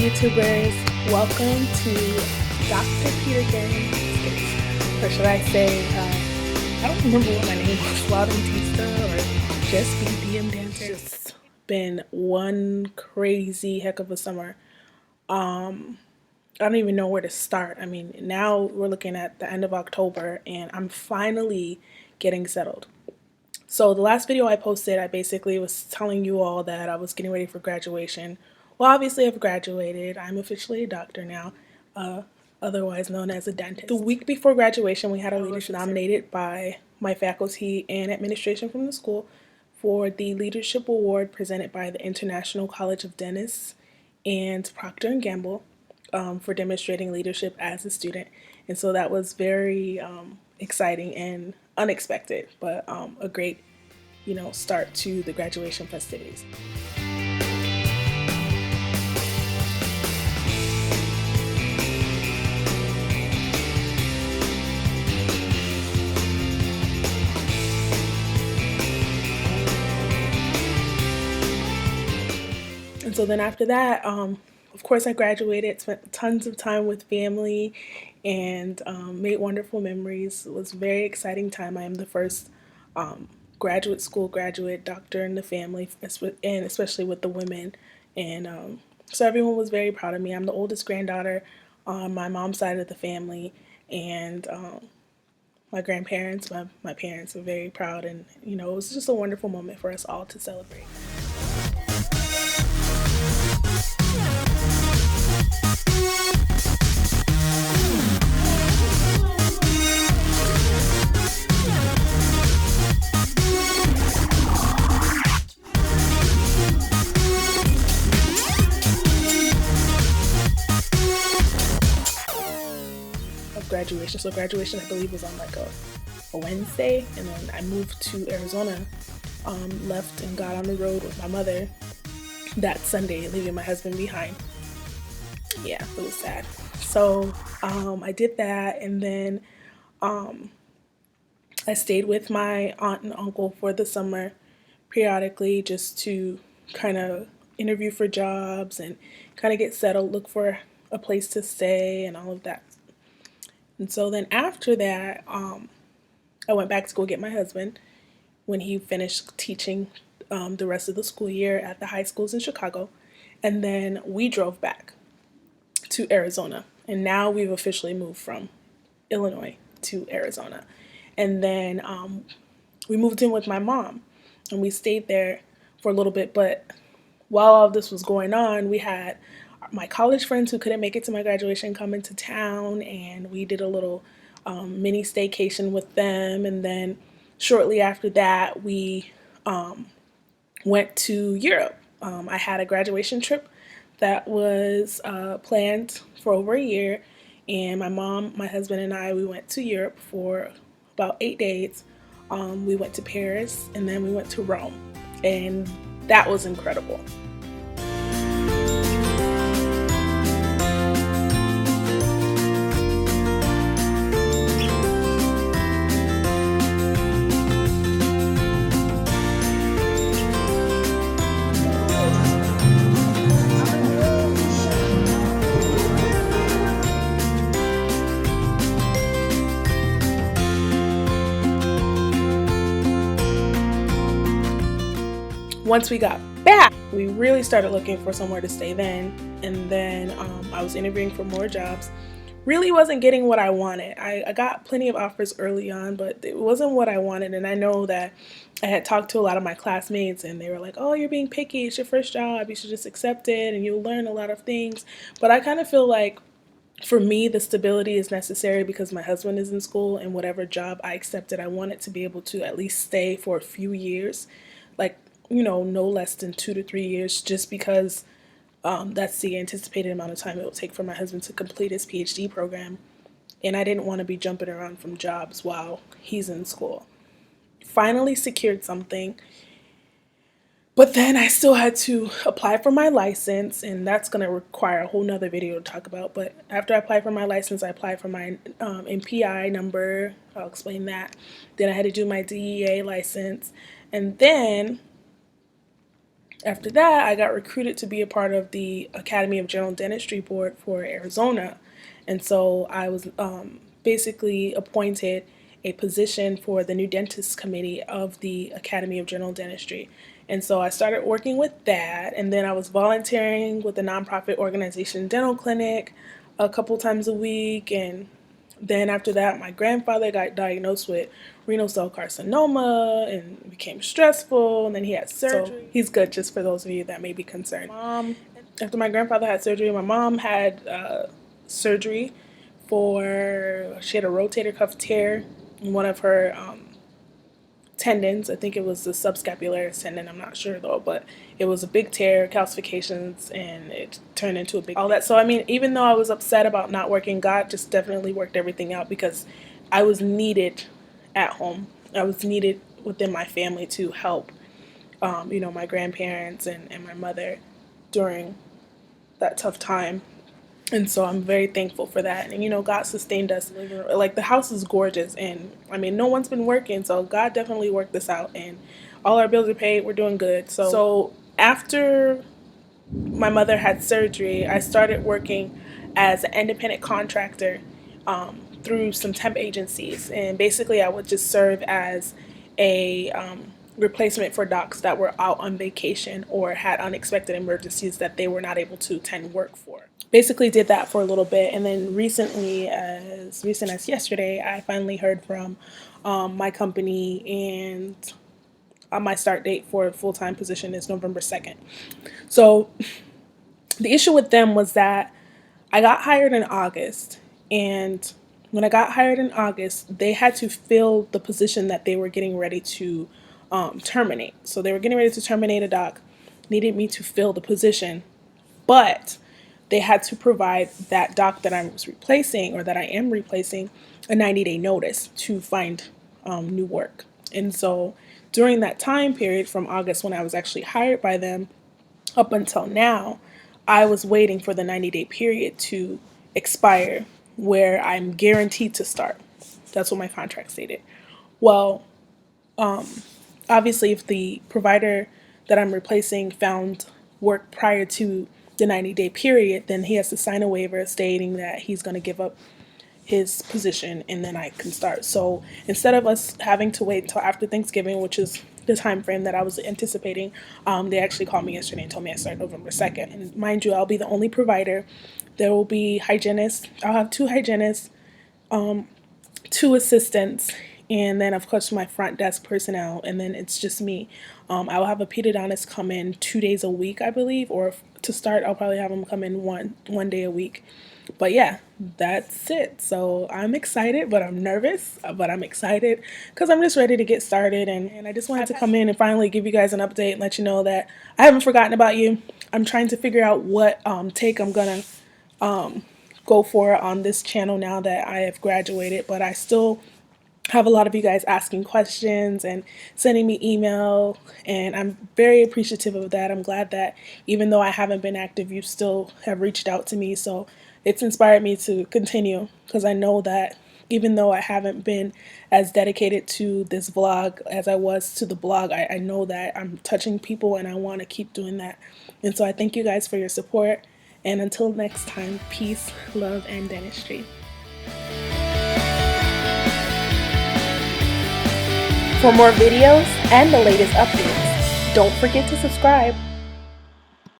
YouTubers, welcome to Dr. Peterkin, or should I say, I don't remember what my name was, Laudentista or Just Be DM Dancer. It's just been one crazy heck of a summer. I don't even know where to start. I mean, now we're looking at the end of October and I'm finally getting settled. So the last video I posted, I basically was telling you all that I was getting ready for graduation. Well, obviously I've graduated. I'm officially a doctor now, otherwise known as a dentist. The week before graduation, we had a leadership nominated by my faculty and administration from the school for the Leadership Award presented by the International College of Dentists and Procter & Gamble for demonstrating leadership as a student. And so that was very exciting and unexpected, but a great, start to the graduation festivities. And so then after that, of course, I graduated, spent tons of time with family, and made wonderful memories. It was a very exciting time. I am the first graduate school graduate doctor in the family, and especially with the women. And so everyone was very proud of me. I'm the oldest granddaughter on my mom's side of the family, and my grandparents, my parents were very proud, and it was just a wonderful moment for us all to celebrate. Of graduation. So graduation, I believe, was on like a Wednesday, and then I moved to Arizona, left and got on the road with my mother that Sunday, leaving my husband behind. Yeah, it was sad. So I did that, and then I stayed with my aunt and uncle for the summer periodically just to kind of interview for jobs and kind of get settled, look for a place to stay and all of that. And so then after that, I went back to go get my husband when he finished teaching the rest of the school year at the high schools in Chicago. And then we drove back to Arizona. And now we've officially moved from Illinois to Arizona. And then we moved in with my mom and we stayed there for a little bit. But while all of this was going on, we had my college friends who couldn't make it to my graduation come into town, and we did a little mini staycation with them. And then shortly after that, we went to Europe. I had a graduation trip that was planned for over a year, and my mom, my husband, and I, we went to Europe for about 8 days. We went to Paris, and then we went to Rome, and that was incredible. Once we got back, we really started looking for somewhere to stay then. And then I was interviewing for more jobs. Really wasn't getting what I wanted. I got plenty of offers early on, but it wasn't what I wanted. And I know that I had talked to a lot of my classmates, and they were like, oh, you're being picky. It's your first job. You should just accept it and you'll learn a lot of things. But I kind of feel like for me, the stability is necessary because my husband is in school, and whatever job I accepted, I wanted to be able to at least stay for a few years. Like, no less than 2 to 3 years, just because that's the anticipated amount of time it will take for my husband to complete his PhD program. And I didn't want to be jumping around from jobs while he's in school. Finally secured something, but then I still had to apply for my license, and that's going to require a whole nother video to talk about. But after I applied for my license, I applied for my MPI number. I'll explain that. Then I had to do my DEA license, and then After that, I got recruited to be a part of the Academy of General Dentistry board for Arizona. And so I was basically appointed a position for the new dentist committee of the Academy of General Dentistry. And so I started working with that, and then I was volunteering with a nonprofit organization, Dental Clinic, a couple times a week. And then after that, my grandfather got diagnosed with renal cell carcinoma and it became stressful, and then he had surgery. So he's good, just for those of you that may be concerned. After my grandfather had surgery, my mom had surgery she had a rotator cuff tear in one of her tendons. I think it was the subscapularis tendon, I'm not sure though, but it was a big tear, calcifications, and it turned into a big all that. So I mean, even though I was upset about not working, God just definitely worked everything out, because I was needed at home. I was needed within my family to help my grandparents and my mother during that tough time. And so I'm very thankful for that. And God sustained us. Like, the house is gorgeous, and I mean, no one's been working, so God definitely worked this out, and all our bills are paid. We're doing good. So after my mother had surgery, I started working as an independent contractor through some temp agencies, and basically I would just serve as a replacement for docs that were out on vacation or had unexpected emergencies that they were not able to attend work for. Basically did that for a little bit, and then recently, as recent as yesterday, I finally heard from my company, and my start date for a full-time position is November 2nd. So the issue with them was that I got hired in August, and when I got hired in August, they had to fill the position that they were getting ready to terminate. So they were getting ready to terminate a doc, needed me to fill the position, but they had to provide that doc that I was replacing, or that I am replacing, a 90-day notice to find new work. And so during that time period from August, when I was actually hired by them, up until now, I was waiting for the 90-day period to expire where I'm guaranteed to start. That's what my contract stated. Well, obviously, if the provider that I'm replacing found work prior to the 90-day period, then he has to sign a waiver stating that he's going to give up his position, and then I can start. So instead of us having to wait until after Thanksgiving, which is the time frame that I was anticipating, they actually called me yesterday and told me I start November 2nd. And mind you, I'll be the only provider. There will be hygienists. I'll have 2 hygienists, 2 assistants, and then of course my front desk personnel, and then it's just me. I will have a pedodontist come in 2 days a week, I believe, or to start, I'll probably have him come in one day a week. But yeah, that's it. So I'm excited, but I'm nervous, but I'm excited because I'm just ready to get started. And I just wanted to come in and finally give you guys an update and let you know that I haven't forgotten about you. I'm trying to figure out what take I'm going to go for on this channel now that I have graduated, but I still have a lot of you guys asking questions and sending me email, and I'm very appreciative of that. I'm glad that even though I haven't been active, you still have reached out to me. So it's inspired me to continue, because I know that even though I haven't been as dedicated to this vlog as I was to the blog, I know that I'm touching people, and I want to keep doing that. And so I thank you guys for your support. And until next time, peace, love, and dentistry. For more videos and the latest updates, don't forget to subscribe.